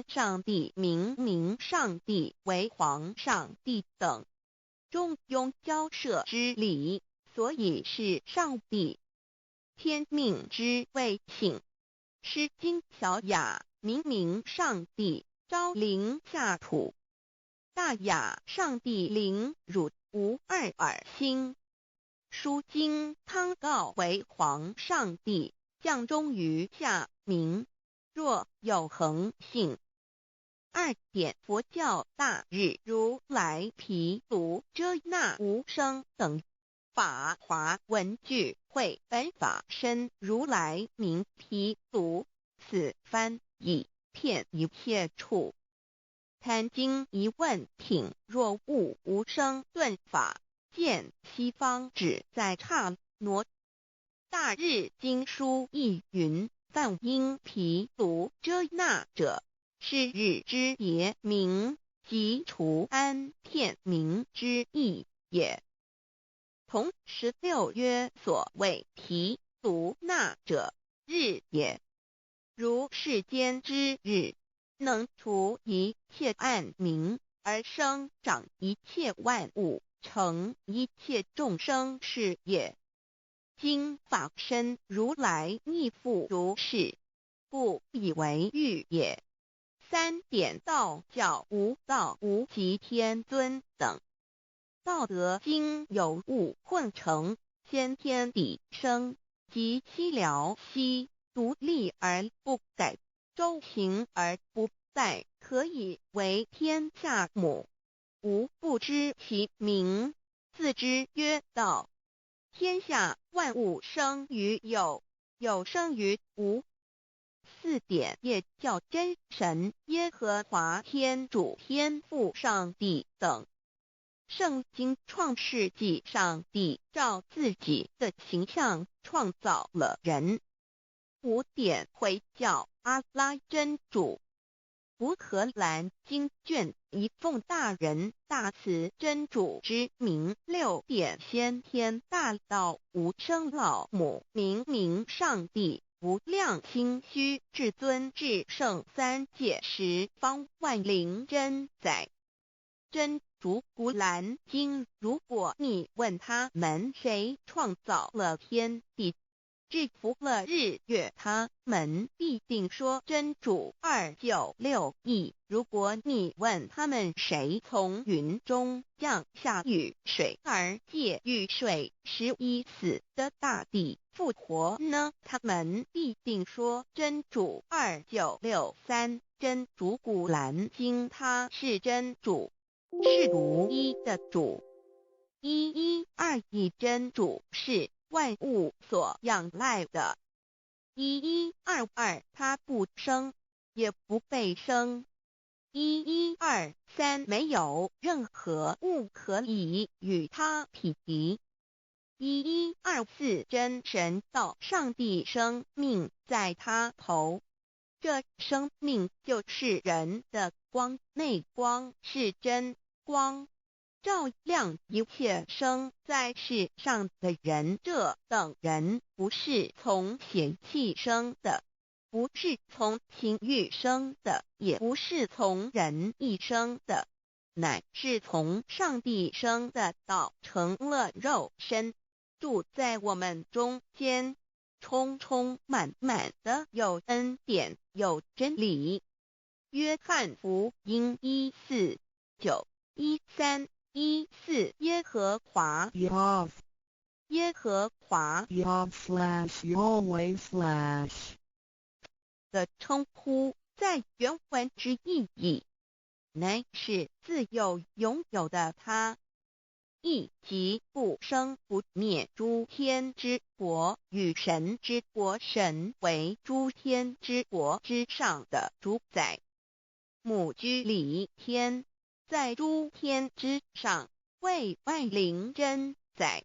上帝、明明上帝为皇上帝等中庸交涉之理，所以是上帝天命之谓请。诗经小雅，明明上帝昭临下土，大雅上帝临汝无二耳心。书经汤告为皇上帝降忠于下民，若有恒信。2点佛教大日如来毗卢遮那无生等法华文具会本法身如来名毗卢，此翻以遍一切处。贪经一问品，若悟无生顿法，见西方只在刹那。大日经书亦云：梵音毗卢遮那者，是日之别名，即除安片名之意也。同16曰：所谓毗卢那者，日也。如世间之日，能除一切暗明，而生长一切万物，成一切众生是也。今法身如来亦复如是，故以为喻也。3点道教无道无极天尊等，道德经有物混成，先天地生，即寂寥兮，独立而不改，周行而不殆，可以为天下母。吾不知其名，自之曰道。天下万物生于有，有生于无。4点业教真神耶和华天主天父上帝等。圣经创世纪，上帝照自己的形象创造了人。5点回教阿拉真主。乌克兰经卷一奉大人大慈真主之名。6点先天大道无生老母明明上帝无量清虚至尊至圣三界十方万灵真载。真主古兰经，如果你问他们谁创造了天地，制服了日月，他们必定说真主296亿。如果你问他们谁从云中降下雨水而借雨水使已死的大地复活呢，他们必定说真主2963。真主古兰经，他是真主，是独一的主。112真主是万物所仰赖的。1122他不生，也不被生。1123没有任何物可以与他匹敌。1124真神道上帝生命在他头，这生命就是人的光，内光是真光，照亮一切生在世上的人。这等人不是从血气生的，不是从情欲生的，也不是从人意生的，乃是从上帝生的道，成了肉身，住在我们中间，充充满满的有恩典，有真理。约翰福音1491314耶和华 Yav 耶和华 Yav/Yahweh/ 的称呼，在原文之意义，乃是自有拥有的他，亦即不生不灭诸天之国与神之国，神为诸天之国之上的主宰。母居里天，在诸天之上，为万灵真载。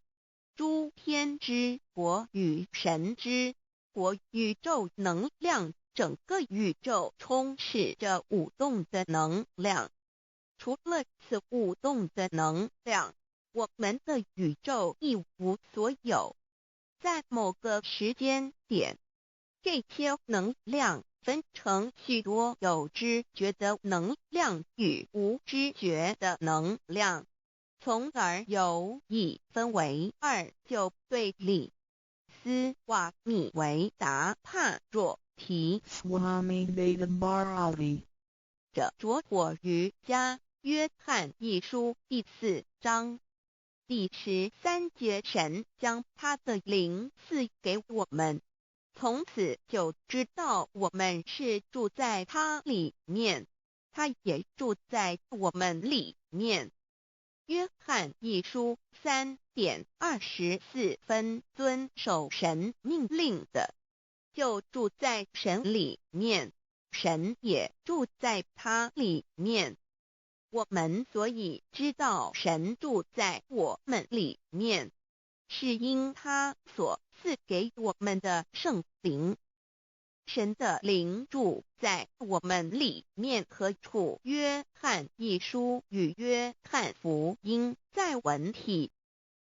诸天之国与神之国，宇宙能量，整个宇宙充斥着舞动的能量。除了此舞动的能量，我们的宇宙一无所有。在某个时间点，这些能量分成许多有知觉的能量与无知觉的能量，从而有意分为二就对立。斯瓦米维达帕若提 Swami Vedanbharati 者着火于家约翰一书第4章第13节，神将他的灵赐给我们，从此就知道我们是住在他里面，他也住在我们里面。约翰一书3:24，遵守神命令的，就住在神里面，神也住在他里面。我们所以知道神住在我们里面，是因他所赐给我们的圣灵。神的灵住在我们里面何处？约翰一书与约翰福音在文体